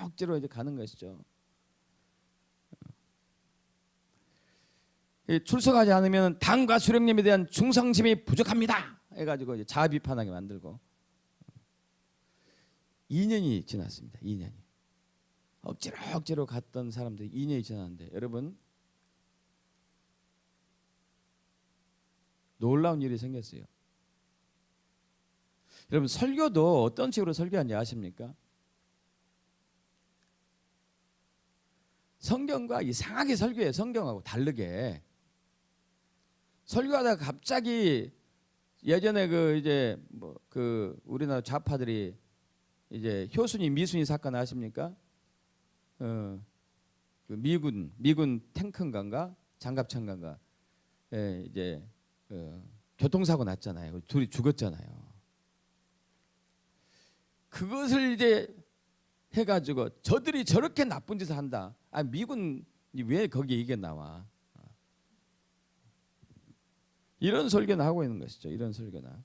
억지로 이제 가는 것이죠. 출석하지 않으면 당과 수령님에 대한 충성심이 부족합니다. 해가지고 이제 자아 비판하게 만들고 2년이 지났습니다. 2년이. 억지로 갔던 사람들이 2년이 지났는데 여러분, 놀라운 일이 생겼어요. 여러분, 설교도 어떤 식으로 설교하는지 아십니까? 성경과 이상하게 설교해요. 성경하고 다르게. 설교하다가 갑자기 예전에 우리나라 좌파들이 이제 효순이 미순이 사건 아십니까? 그 미군 탱크인가 장갑차인가 이제 교통사고 났잖아요. 둘이 죽었잖아요. 그것을 이제 해가지고 저들이 저렇게 나쁜 짓을 한다. 미군이 왜 거기에 이게 나와? 이런 설교나 하고 있는 것이죠. 이런 설교나.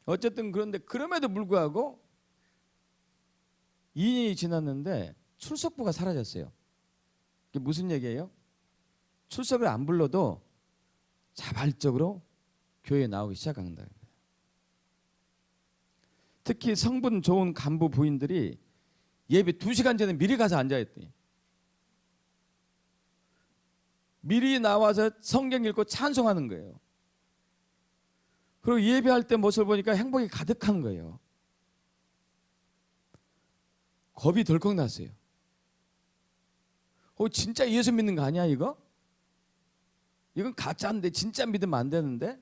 어쨌든 그런데 그럼에도 불구하고 2년이 지났는데 출석부가 사라졌어요. 이게 무슨 얘기예요? 출석을 안 불러도 자발적으로 교회에 나오기 시작한다. 특히 성분 좋은 간부 부인들이 예배 2시간 전에 미리 가서 앉아있더니 미리 나와서 성경 읽고 찬송하는 거예요. 그리고 예배할 때 모습을 보니까 행복이 가득한 거예요. 겁이 덜컥 났어요. 진짜 예수 믿는 거 아니야 이거? 이건 가짜인데 진짜 믿으면 안 되는데?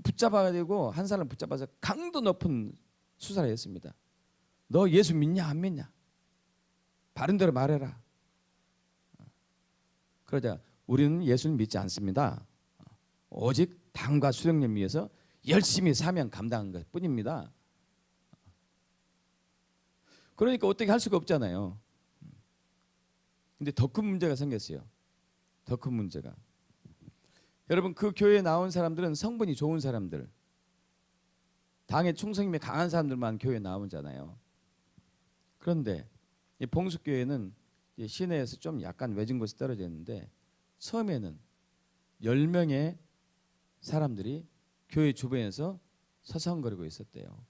붙잡아가지고 한 사람 붙잡아서 강도 높은 수사를 했습니다. 너 예수 믿냐 안 믿냐? 바른 대로 말해라. 그러자 우리는 예수를 믿지 않습니다. 오직 당과 수령님 위해서 열심히 사명 감당한 것 뿐입니다. 그러니까 어떻게 할 수가 없잖아요. 근데 더 큰 문제가 생겼어요. 더 큰 문제가. 여러분, 그 교회에 나온 사람들은 성분이 좋은 사람들, 당의 충성심이 강한 사람들만 교회에 나오잖아요. 그런데 이 봉숙교회는 시내에서 좀 약간 외진 곳에 떨어져 있는데 처음에는 10명의 사람들이 교회 주변에서 서성거리고 있었대요.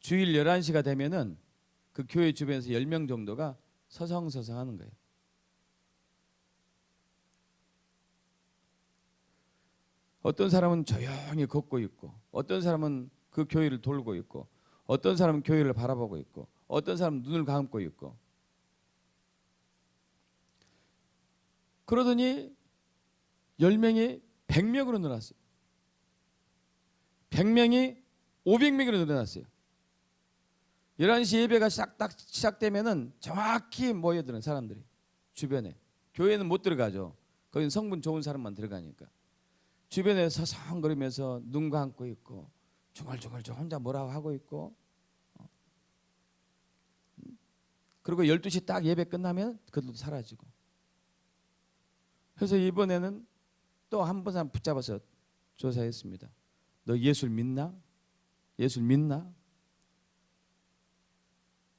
주일 11시가 되면은 그 교회 주변에서 10명 정도가 서성서성하는 거예요. 어떤 사람은 조용히 걷고 있고, 어떤 사람은 그 교회를 돌고 있고, 어떤 사람은 교회를 바라보고 있고, 어떤 사람은 눈을 감고 있고. 그러더니 10명이 100명으로 늘어났어요. 100명이 500명으로 늘어났어요. 11시 예배가 딱 시작되면은 정확히 모여드는 사람들이 주변에. 교회는 못 들어가죠. 거기는 성분 좋은 사람만 들어가니까. 주변에 서성거리면서 눈 감고 있고 중얼중얼 혼자 뭐라고 하고 있고. 그리고 12시 딱 예배 끝나면 그들도 사라지고. 그래서 이번에는 또 한 번 붙잡아서 조사했습니다. 너 예수를 믿나? 예수를 믿나?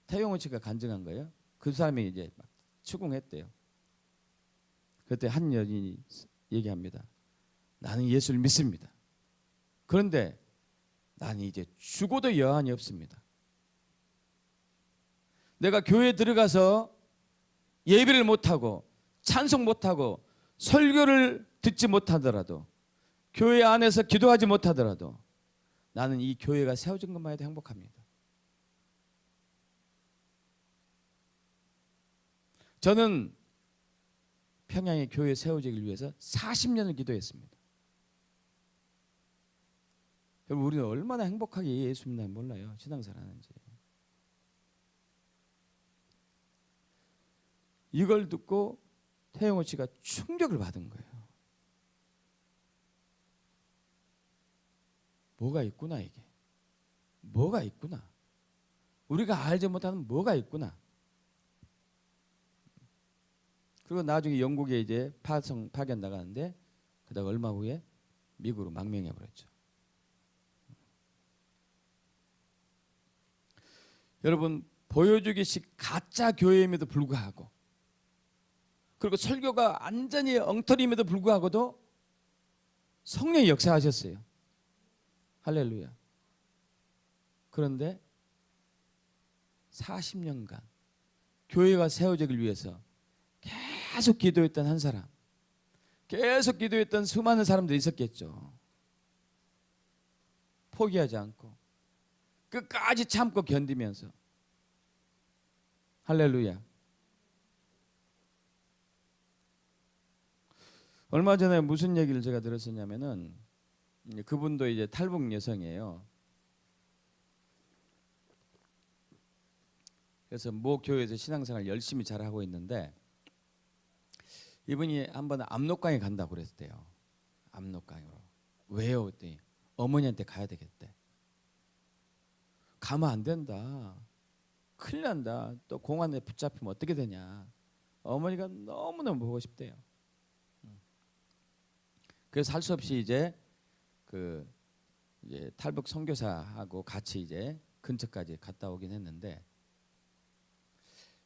태용호 씨가 간증한 거예요. 그 사람이 이제 막 추궁했대요. 그때 한 여인이 얘기합니다. 나는 예수를 믿습니다. 그런데 나는 이제 죽어도 여한이 없습니다. 내가 교회에 들어가서 예배를 못하고 찬송 못하고 설교를 듣지 못하더라도 교회 안에서 기도하지 못하더라도 나는 이 교회가 세워진 것만 해도 행복합니다. 저는 평양의 교회 세워지기를 위해서 40년을 기도했습니다. 여러분, 우리는 얼마나 행복하게 예수 믿나 몰라요. 신앙생활 하는지. 이걸 듣고 태영호 씨가 충격을 받은 거예요. 뭐가 있구나 이게. 뭐가 있구나. 우리가 알지 못하는 뭐가 있구나. 그리고 나중에 영국에 이제 파견 나가는데 그다가 얼마 후에 미국으로 망명해 버렸죠. 여러분, 보여주기식 가짜 교회임에도 불구하고 그리고 설교가 완전히 엉터리임에도 불구하고도 성령이 역사하셨어요. 할렐루야. 그런데 40년간 교회가 세워지기를 위해서 계속 기도했던 한 사람, 계속 기도했던 수많은 사람들이 있었겠죠. 포기하지 않고 끝까지 참고 견디면서. 할렐루야. 얼마 전에 무슨 얘기를 제가 들었었냐면은 그분도 이제 탈북 여성이에요. 그래서 모 교회에서 신앙생활 열심히 잘하고 있는데 이분이 한번 압록강에 간다고 그랬대요. 압록강으로. 왜요? 그랬더니 어머니한테 가야 되겠대. 가면 안 된다. 큰일 난다. 또 공안에 붙잡히면 어떻게 되냐. 어머니가 너무너무 보고 싶대요. 그래서 할 수 없이 이제 이제 탈북 선교사하고 같이 이제 근처까지 갔다 오긴 했는데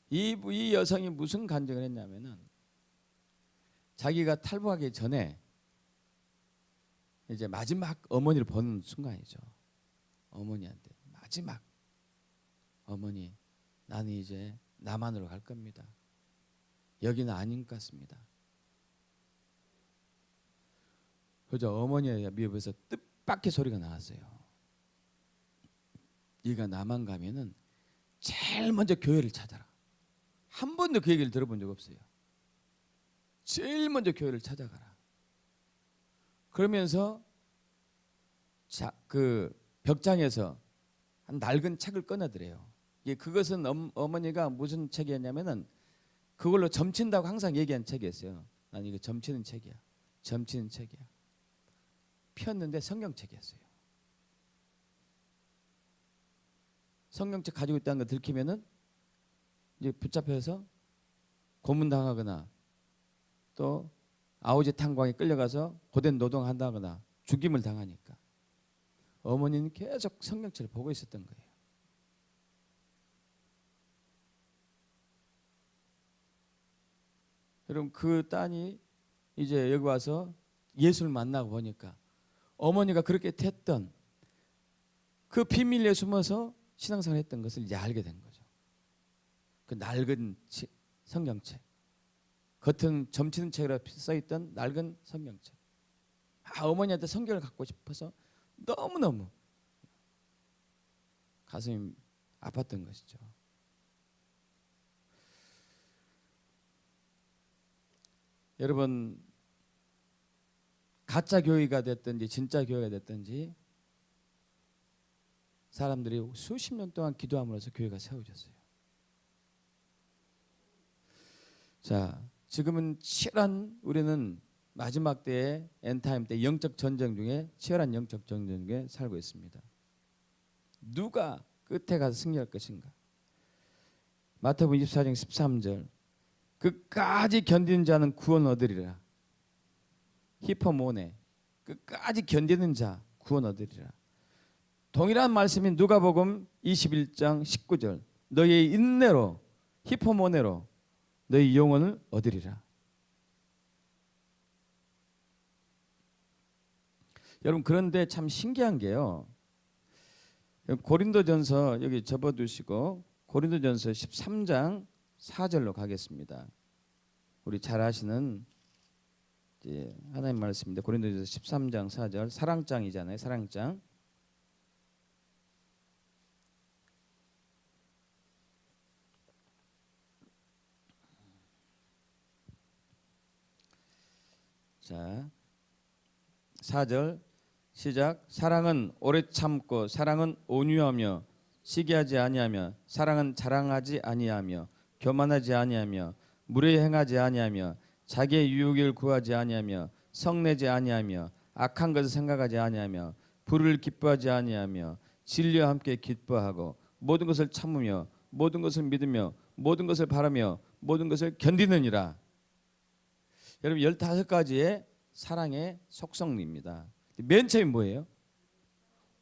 이 여성이 무슨 간증을 했냐면은 자기가 탈북하기 전에 이제 마지막 어머니를 보는 순간이죠. 어머니한테 마지막 어머니, 나는 이제 남한으로 갈 겁니다. 여기는 아닌 것 같습니다. 그저 어머니의 미흡에서 뜻밖의 소리가 나왔어요. 네가 남한 가면은 제일 먼저 교회를 찾아라. 한 번도 그 얘기를 들어본 적 없어요. 제일 먼저 교회를 찾아가라. 그러면서 그 벽장에서 한 낡은 책을 꺼내더래요. 그것은 어머니가 무슨 책이었냐면은 그걸로 점친다고 항상 얘기한 책이었어요. 난 이거 점치는 책이야. 점치는 책이야. 폈는데 성경책이었어요. 성경책 가지고 있다는 거 들키면은 이제 붙잡혀서 고문당하거나 또 아우지 탄광에 끌려가서 고된 노동한다거나 죽임을 당하니까 어머니는 계속 성경책을 보고 있었던 거예요. 여러분 그 딸이 이제 여기 와서 예수를 만나고 보니까 어머니가 그렇게 했던 그 비밀에 숨어서 신앙생활 했던 것을 이제 알게 된 거죠. 그 낡은 성경책, 겉은 점치는 책이라 써있던 낡은 성경책. 어머니한테 성경을 갖고 싶어서 너무너무 가슴이 아팠던 것이죠. 여러분 가짜 교회가 됐든지 진짜 교회가 됐든지 사람들이 수십 년 동안 기도함으로써 교회가 세워졌어요. 자, 지금은 치열한 우리는 마지막 때의 엔타임 때 영적 전쟁 중에 치열한 영적 전쟁 중에 살고 있습니다. 누가 끝에 가서 승리할 것인가? 마태복음 24장 13절 끝까지 견디는 자는 구원 얻으리라. 히퍼모네 끝까지 견디는 자 구원 얻으리라. 동일한 말씀이 누가복음 21장 19절 너희의 인내로 히퍼모네로 너희 영혼을 얻으리라. 여러분 그런데 참 신기한 게요. 고린도전서 여기 접어두시고 고린도전서 13장 4절로 가겠습니다. 우리 잘 아시는 하나님 말씀인데 고린도전서 13장 4절 사랑장이잖아요. 사랑장. 자, 4절 시작. 사랑은 오래 참고 사랑은 온유하며 시기하지 아니하며 사랑은 자랑하지 아니하며 교만하지 아니하며 무례 행하지 아니하며 자기의 유익을 구하지 아니하며 성내지 아니하며 악한 것을 생각하지 아니하며 불을 기뻐하지 아니하며 진리와 함께 기뻐하고 모든 것을 참으며 모든 것을 믿으며 모든 것을 바라며 모든 것을 견디느니라. 여러분 15가지의 사랑의 속성입니다. 맨 처음이 뭐예요?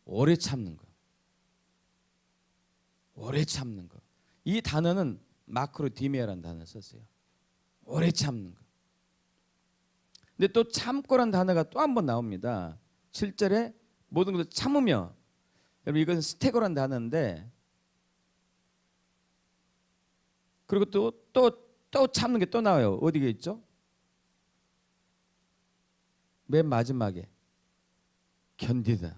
오래 참는 거. 오래 참는 거. 이 단어는 마크로디메라는 단어를 썼어요. 오래 참는 거. 근데 또 참고란 단어가 또 한 번 나옵니다. 7절에 모든 것을 참으며. 여러분 이것은 스테고란 단어인데 그리고 또 참는 게 또 나와요. 어디에 있죠? 맨 마지막에 견디다.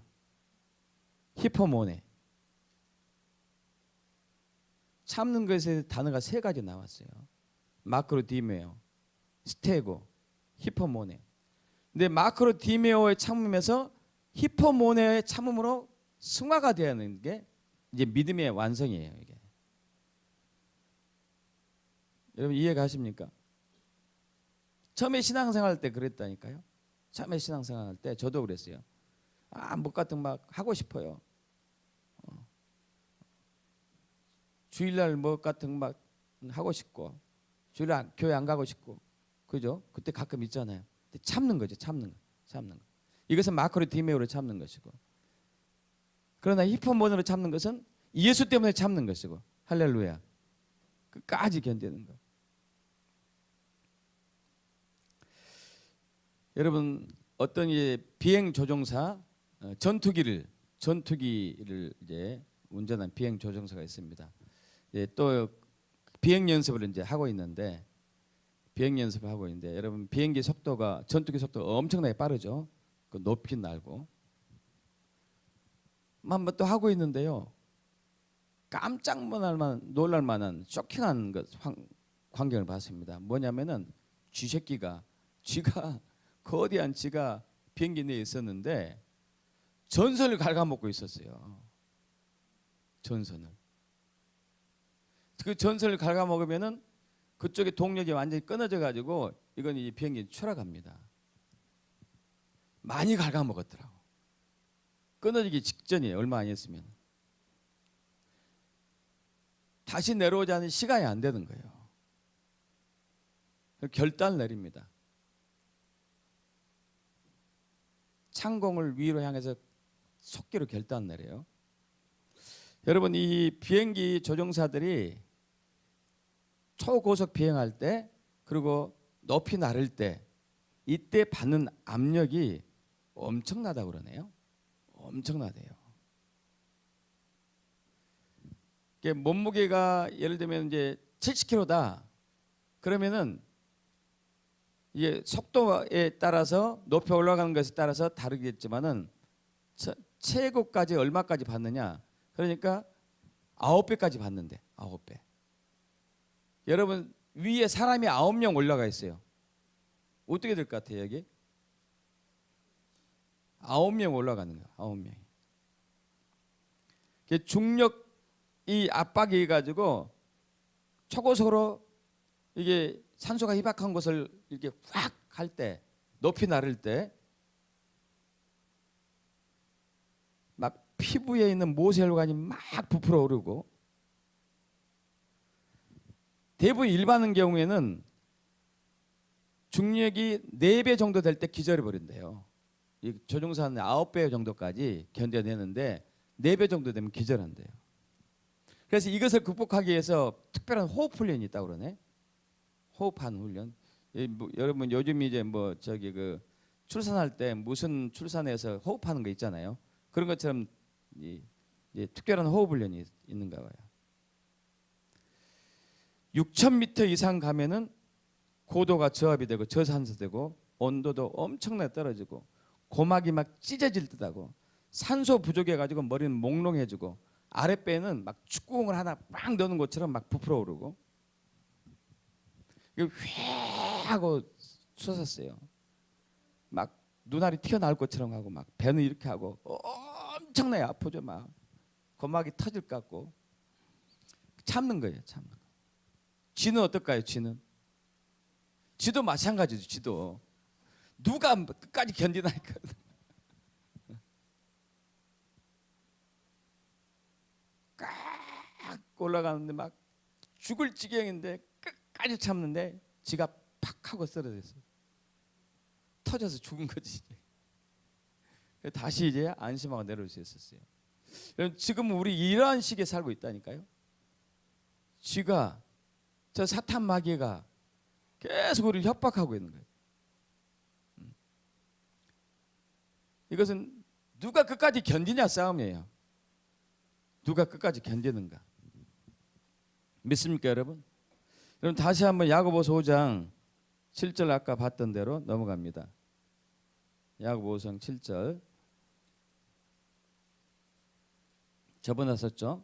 히포모네. 참는 것에 단어가 3가지 나왔어요. 마크로디메오, 스테고, 히포모네. 근데 마크로디메오의 참음에서 히포모네의 참음으로 승화가 되는 게 이제 믿음의 완성이에요. 이게. 여러분 이해가십니까? 처음에 신앙생활 때 그랬다니까요. 처음에 신앙생활 때 저도 그랬어요. 뭐 같은 막 하고 싶어요. 주일날 뭐 같은 막 하고 싶고 주일날 교회 안 가고 싶고 그죠? 그때 가끔 있잖아요. 참는 거죠. 참는 거. 이것은 마크로디메오로 참는 것이고 그러나 히포모네로 참는 것은 예수 때문에 참는 것이고 할렐루야. 끝까지 견디는 거. 여러분 어떤 비행 조종사 전투기를 이제 운전한 비행 조종사가 있습니다. 또 비행 연습을 이제 하고 있는데 여러분 비행기 속도가 전투기 속도가 엄청나게 빠르죠. 그 높이 날고 한번 또 하고 있는데요. 깜짝 놀랄 만한 쇼킹한 광경을 봤습니다. 뭐냐면은 쥐새끼가 쥐가 거대한 쥐가 비행기 내에 있었는데 전선을 갉아먹고 있었어요. 전선을. 그 전선을 갉아먹으면은 그쪽에 동력이 완전히 끊어져 가지고 이건 이 비행기 추락합니다. 많이 갉아먹었더라고. 끊어지기 직전이에요. 얼마 안 했으면. 다시 내려오자는 시간이 안 되는 거예요. 결단을 내립니다. 창공을 위로 향해서 속기로 결단 내려요. 여러분, 이 비행기 조종사들이 초고속 비행할 때 그리고 높이 나를 때 이때 받는 압력이 엄청나다고 그러네요. 엄청나대요. 몸무게가 예를 들면 이제 70kg다. 그러면은 이게 속도에 따라서 높이 올라가는 것에 따라서 다르겠지만은 최고까지 얼마까지 받느냐? 그러니까 9배까지 받는데 9배. 여러분 위에 사람이 9명 올라가 있어요. 어떻게 될 것 같아요 여기? 9명 올라가는 거야. 9명이. 중력이 압박이 가지고 초고속으로 이게 산소가 희박한 곳을 이렇게 확 할 때 높이 나를 때 막 피부에 있는 모세혈관이 막 부풀어 오르고 대부분 일반의 경우에는 중력이 4배 정도 될 때 기절해 버린대요. 이 조종사는 9배 정도까지 견뎌내는데 4배 정도 되면 기절한대요. 그래서 이것을 극복하기 위해서 특별한 호흡 훈련이 있다고 그러네. 호흡하는 훈련. 여러분 요즘 이제 뭐 저기 그 출산할 때 무슨 출산해서 호흡하는 거 있잖아요. 그런 것처럼 특별한 호흡 훈련이 있는가 봐요. 6,000m 이상 가면은 고도가 저압이 되고 저산소되고 온도도 엄청나게 떨어지고 고막이 막 찢어질 듯하고 산소 부족해 가지고 머리는 몽롱해지고 아랫배는 막 축구공을 하나 막 넣는 것처럼 막 부풀어 오르고 휘 하고 솟았어요. 막 눈알이 튀어나올 것처럼 하고 막 배는 이렇게 하고 엄청나게 아프죠. 막 고막이 터질 것 같고 참는 거예요. 참는 거. 쥐는 어떨까요? 쥐도 마찬가지죠. 쥐도 누가 끝까지 견디나니까. 꽉 올라가는데 막 죽을 지경인데 끝까지 참는데 지가 팍 하고 쓰러졌어요. 터져서 죽은 거지. 다시 이제 안심하고 내려올 수 있었어요. 지금 우리 이러한 시기에 살고 있다니까요. 쥐가 저 사탄 마귀가 계속 우리를 협박하고 있는 거예요. 이것은 누가 끝까지 견디냐 싸움이에요. 누가 끝까지 견디는가. 믿습니까 여러분? 여러분 다시 한번 야고보서 5장 7절 아까 봤던 대로 넘어갑니다. 야고보서 7절. 저번에 썼죠.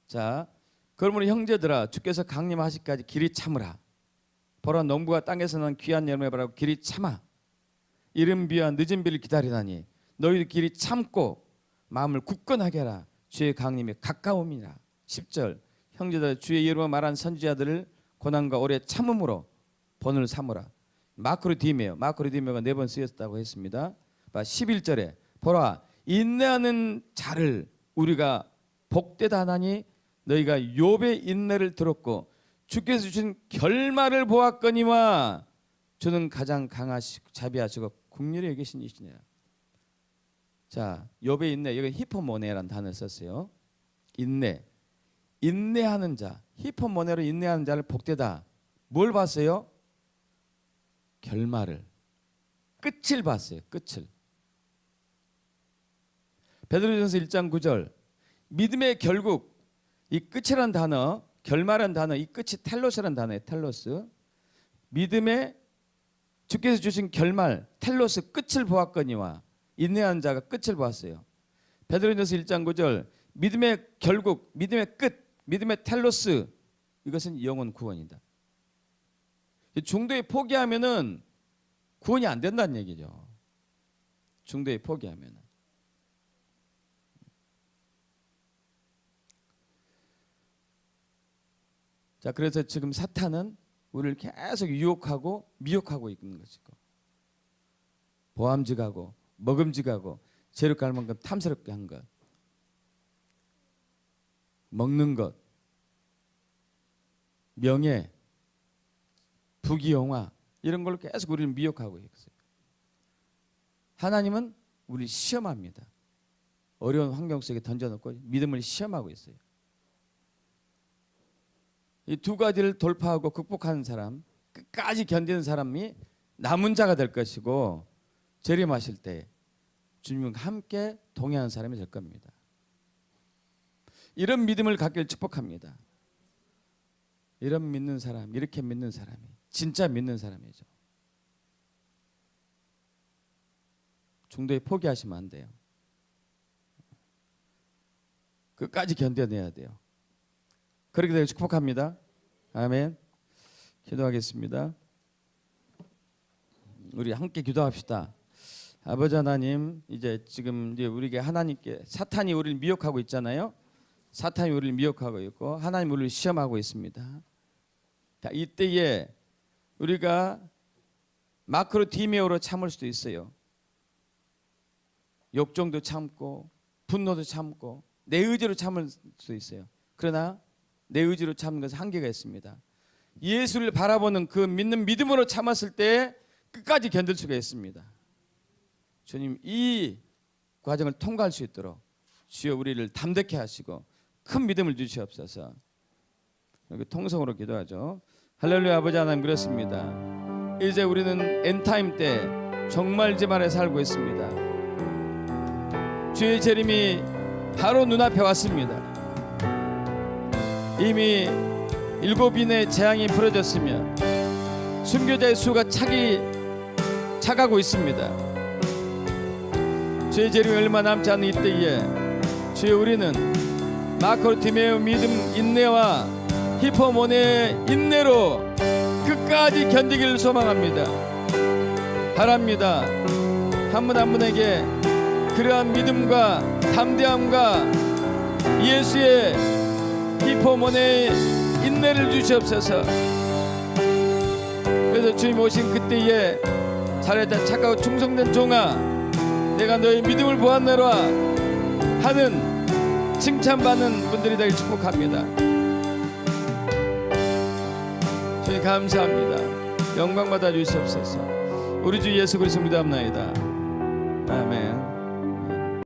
자, 그러므로 형제들아 주께서 강림하시기까지 길이 참으라. 보라 농부가 땅에서 난 귀한 열매 바라고 길이 참아. 이른 비와 늦은 비를 기다리다니 너희들 길이 참고 마음을 굳건하게 하라. 주의 강림이 가까움이라. 10절 형제들 주의 이름으로 말한 선지자들을 고난과 오래 참음으로 본을 삼으라. 마크로디메오가 4번 쓰였다고 했습니다. 11절에 보라 인내하는 자를 우리가 복되다 하나니 너희가 욥의 인내를 들었고 주께서 주신 결말을 보았거니와 주는 가장 강하시고 자비하시고 긍휼히 여기신 이시니라. 자, 욥의 인내, 여기 히포모네라는 단어를 썼어요. 인내하는 자, 히포모네로 인내하는 자를 복되다. 뭘 봤어요? 결말을, 끝을 봤어요. 끝을. 베드로전서 1장 9절 믿음의 결국, 이 끝이라는 단어, 결말이라는 단어, 이 끝이 텔로스라는 단어예요. 텔로스. 믿음의 주께서 주신 결말 텔로스 끝을 보았거니와 인내한 자가 끝을 보았어요. 베드로전서 1장 9절 믿음의 결국, 믿음의 끝, 믿음의 텔로스, 이것은 영혼 구원이다. 중도에 포기하면은 구원이 안 된다는 얘기죠. 중도에 포기하면은. 자, 그래서 지금 사탄은 우리를 계속 유혹하고 미혹하고 있는 것이고, 보암직하고 먹음직하고 재료 깔 만큼 탐스럽게 한 것, 먹는 것, 명예, 부귀영화, 이런 걸로 계속 우리를 미혹하고 있어요. 하나님은 우리를 시험합니다. 어려운 환경 속에 던져놓고 믿음을 시험하고 있어요. 이 두 가지를 돌파하고 극복하는 사람, 끝까지 견디는 사람이 남은 자가 될 것이고, 재림하실 때 주님과 함께 동행하는 사람이 될 겁니다. 이런 믿음을 갖기를 축복합니다. 이런 믿는 사람, 이렇게 믿는 사람이 진짜 믿는 사람이죠. 중도에 포기하시면 안 돼요. 끝까지 견뎌내야 돼요. 그렇게 되길 축복합니다. 아멘. 기도하겠습니다. 우리 함께 기도합시다. 아버지 하나님, 지금 우리에게 하나님께 사탄이 우리를 미혹하고 있잖아요. 사탄이 우리를 미혹하고 있고 하나님 우리를 시험하고 있습니다. 자, 이때에 우리가 마크로 디메오로 참을 수도 있어요. 욕정도 참고 분노도 참고 내 의지로 참을 수도 있어요. 그러나 내 의지로 참는 것은 한계가 있습니다. 예수를 바라보는 그 믿는 믿음으로 참았을 때 끝까지 견딜 수가 있습니다. 주님, 이 과정을 통과할 수 있도록 주여 우리를 담대케 하시고 큰 믿음을 주시옵소서. 여기 통성으로 기도하죠. 할렐루야. 아버지 하나님, 그렇습니다. 이제 우리는 엔타임 때 종말지만에 살고 있습니다. 주의 재림이 바로 눈앞에 왔습니다. 이미 7인의 재앙이 벌어졌으며 순교자의 수가 차가고 있습니다. 주의 재림이 얼마 남지 않은 이때에 주여 우리는 마크로티메오 믿음 인내와 히포모네의 인내로 끝까지 견디기를 소망합니다. 바랍니다. 한 분 한 분에게 그러한 믿음과 담대함과 예수의 히포모네의 인내를 주시옵소서. 그래서 주님 오신 그때에 잘했다 착하고 충성된 종아, 내가 너의 믿음을 보았노라 하는 칭찬받는 분들이 되길 축복합니다. 주님 감사합니다. 영광 받아 주시옵소서. 우리 주 예수 그리스도 믿음나이다. 아멘.